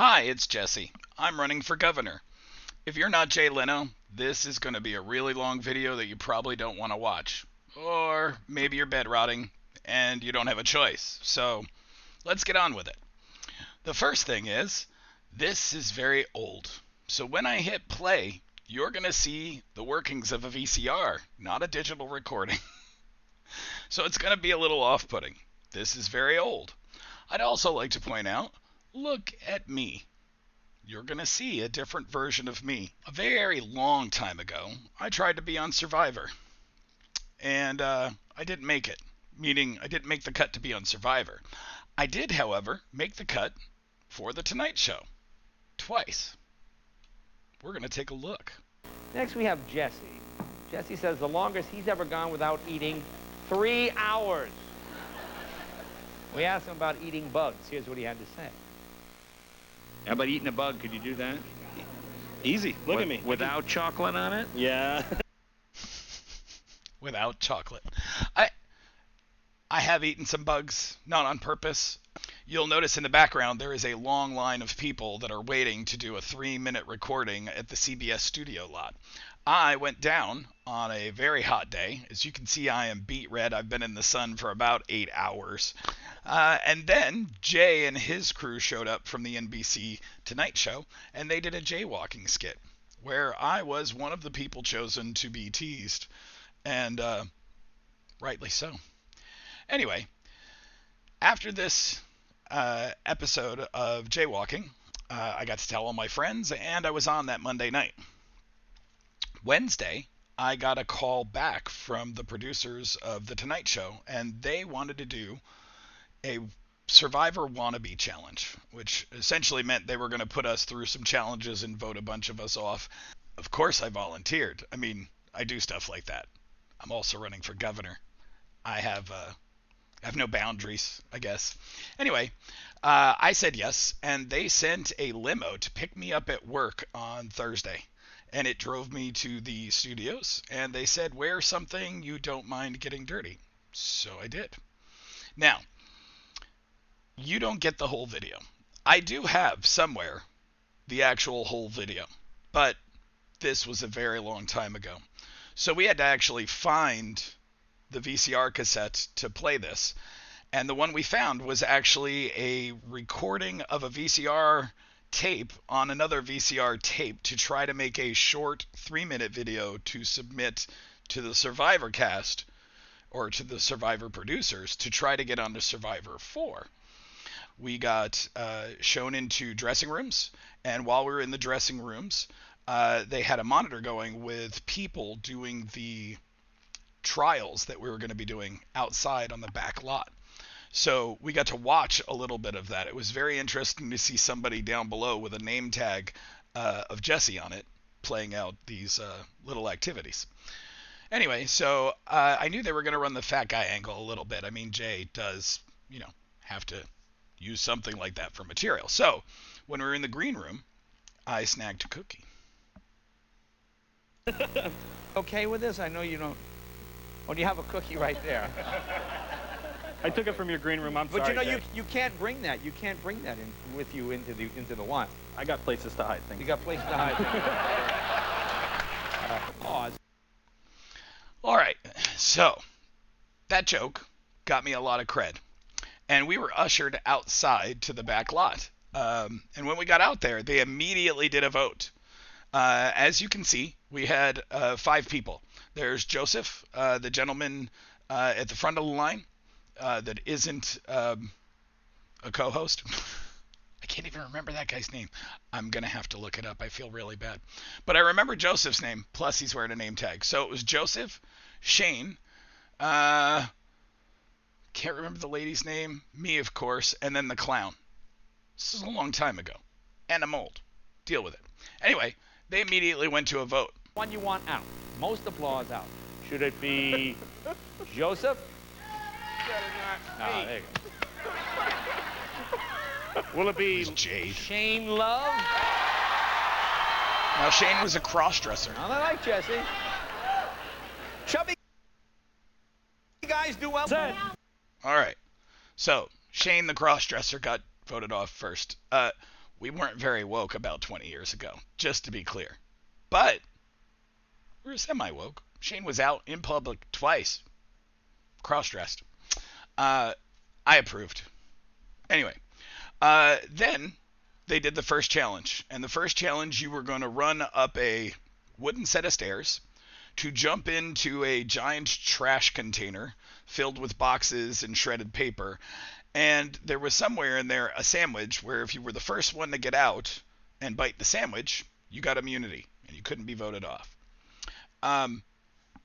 Hi, it's Jesse. I'm running for governor. If you're not Jay Leno, this is going to be a really long video that you probably don't want to watch. Or maybe you're bed rotting and you don't have a choice. So let's get on with it. The first thing is, this is very old. So when I hit play, you're going to see the workings of a VCR, not a digital recording. So it's going to be a little off-putting. This is very old. I'd also like to point out, look at me. You're going to see a different version of me. A very long time ago, I tried to be on Survivor. And I didn't make it, meaning I didn't make the cut to be on Survivor. I did, however, make the cut for The Tonight Show. Twice. We're going to take a look. Next we have Jesse. Jesse says the longest he's ever gone without eating, 3 hours. We asked him about eating bugs. Here's what he had to say. How about eating a bug? Could you do that? Easy. Look at me. Without chocolate on it? Yeah. Without chocolate. I have eaten some bugs, not on purpose. You'll notice in the background there is a long line of people that are waiting to do a 3-minute recording at the CBS studio lot. I went down on a very hot day. As you can see, I am beet red. I've been in the sun for about 8 hours. And then Jay and his crew showed up from the NBC Tonight Show, and they did a jaywalking skit where I was one of the people chosen to be teased. And rightly so. Anyway, after this episode of jaywalking, I got to tell all my friends, and I was on that Monday night. Wednesday, I got a call back from the producers of The Tonight Show, and they wanted to do a Survivor wannabe challenge, which essentially meant they were going to put us through some challenges and vote a bunch of us off. Of course I volunteered. I mean, I do stuff like that. I'm also running for governor. I have no boundaries, I guess. Anyway, I said yes, and they sent a limo to pick me up at work on Thursday. And it drove me to the studios, and they said, wear something you don't mind getting dirty. So I did. Now, you don't get the whole video. I do have somewhere the actual whole video, but this was a very long time ago. So we had to actually find the VCR cassette to play this. And the one we found was actually a recording of a VCR tape on another VCR tape to try to make a short 3-minute video to submit to the Survivor cast or to the Survivor producers to try to get onto Survivor 4. We got shown into dressing rooms, and while we were in the dressing rooms, they had a monitor going with people doing the trials that we were going to be doing outside on the back lot. So we got to watch a little bit of that. It was very interesting to see somebody down below with a name tag of Jesse on it playing out these little activities. Anyway, so I knew they were going to run the fat guy angle a little bit. I mean, Jay does, have to use something like that for material. So when we were in the green room, I snagged a cookie. Okay with this? I know you don't. Oh, you have a cookie right there. I took it from your green room. I'm But sorry. you know, you can't bring that. You can't bring that in with you into the wild. I got places to hide things. You got places to hide. All right, so that joke got me a lot of cred. And we were ushered outside to the back lot. And when we got out there, they immediately did a vote. As you can see, we had 5 people. There's Joseph, the gentleman at the front of the line that isn't a co-host. I can't even remember that guy's name. I'm going to have to look it up. I feel really bad. But I remember Joseph's name, plus he's wearing a name tag. So it was Joseph, Shane, can't remember the lady's name, me, of course, and then the clown. This is a long time ago. And I'm old. Deal with it. Anyway, they immediately went to a vote. One you want out. Most applause out. Should it be Joseph? There you go. Will it be Jade. Shane Love? Now, Shane was a cross-dresser. I like Jesse. Chubby guys do well. All right. So, Shane the cross-dresser got voted off first. We weren't very woke about 20 years ago, just to be clear. But we were semi-woke. Shane was out in public twice, cross-dressed. I approved. Anyway, then they did the first challenge. And the first challenge, you were going to run up a wooden set of stairs to jump into a giant trash container filled with boxes and shredded paper. And there was somewhere in there a sandwich where if you were the first one to get out and bite the sandwich, you got immunity and you couldn't be voted off.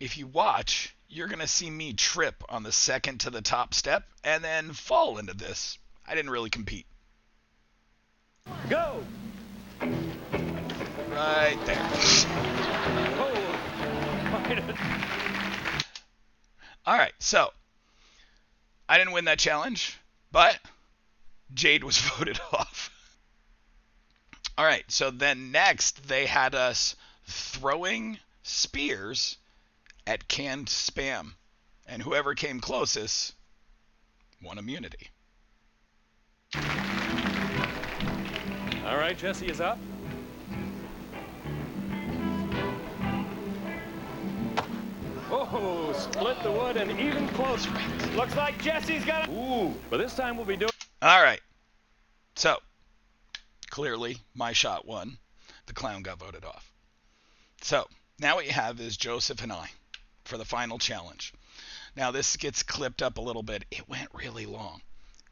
If you watch, you're going to see me trip on the second to the top step and then fall into this. I didn't really compete. Go! Right there. All right, so I didn't win that challenge, but Jade was voted off. All right, so then next they had us throwing spears at canned Spam, and whoever came closest won immunity. All right, Jesse is up. Oh, split the wood and even closer. Looks like Jesse's got it. Ooh, but this time we'll be doing... All right, so clearly my shot won. The clown got voted off. So now what you have is Joseph and I for the final challenge. Now this gets clipped up a little bit. It went really long.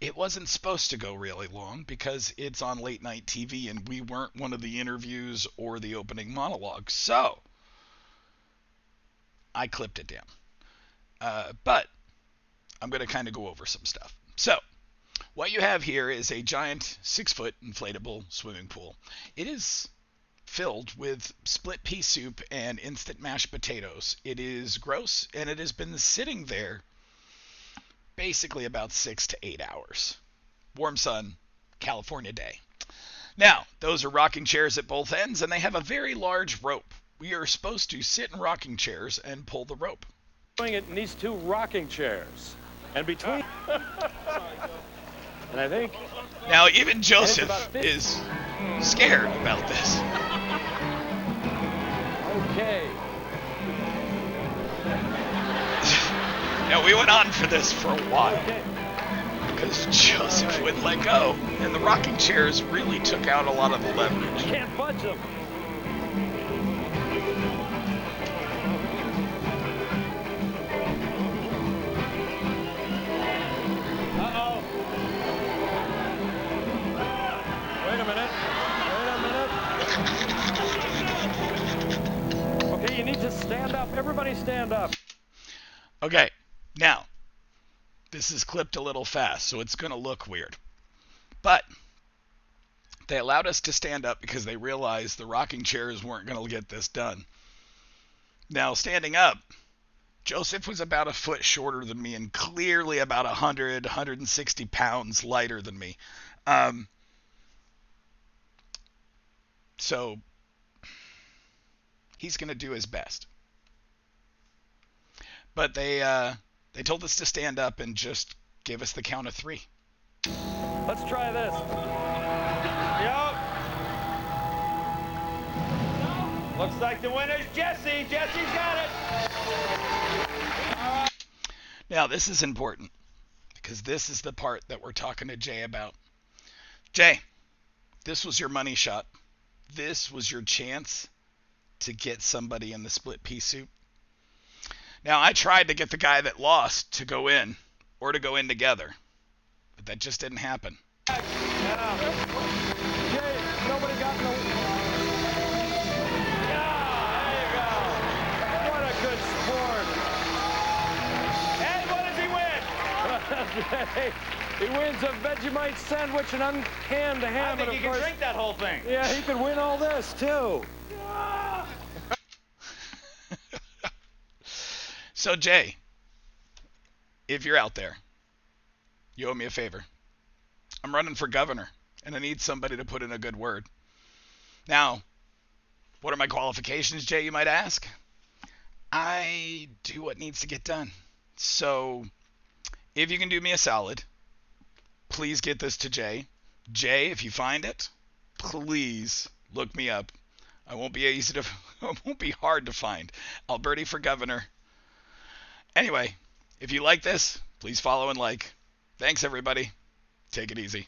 It wasn't supposed to go really long because it's on late night TV and we weren't one of the interviews or the opening monologue. So I clipped it down. But I'm going to kind of go over some stuff. So what you have here is a giant 6-foot inflatable swimming pool. It is filled with split pea soup and instant mashed potatoes. It is gross and it has been sitting there basically about 6 to 8 hours. Warm sun, California day. Now, those are rocking chairs at both ends, and they have a very large rope. We are supposed to sit in rocking chairs and pull the rope. Doing it in these two rocking chairs. And between... and I think... Now, even Joseph is scared about this. Okay. Now, we went on for this for a while because Joseph wouldn't let go, and the rocking chairs really took out a lot of the leverage. Can't budge them. Uh-oh. Wait a minute. Okay, you need to stand up. Everybody stand up. Okay, now, this is clipped a little fast, so it's going to look weird. But they allowed us to stand up because they realized the rocking chairs weren't going to get this done. Now, standing up, Joseph was about a foot shorter than me and clearly about 100, 160 pounds lighter than me. So he's going to do his best. But they told us to stand up and just give us the count of 3. Let's try this. Yup. Looks like the winner's Jesse. Jesse's got it. Now, this is important because this is the part that we're talking to Jay about. Jay, this was your money shot. This was your chance to get somebody in the split pea soup. Now, I tried to get the guy that lost to go in or to go in together, but that just didn't happen. Jay, nobody got no... Yeah, there you go. What a good sport. And what does he win? He wins a Vegemite sandwich and uncanned ham. I think he can drink that whole thing. Yeah, he could win all this, too. So, Jay, if you're out there, you owe me a favor. I'm running for governor, and I need somebody to put in a good word. Now, what are my qualifications, Jay, you might ask? I do what needs to get done. So, if you can do me a solid, please get this to Jay. Jay, if you find it, please look me up. I won't be easy to, it won't be hard to find. Alberti for governor. Anyway, if you like this, please follow and like. Thanks, everybody. Take it easy.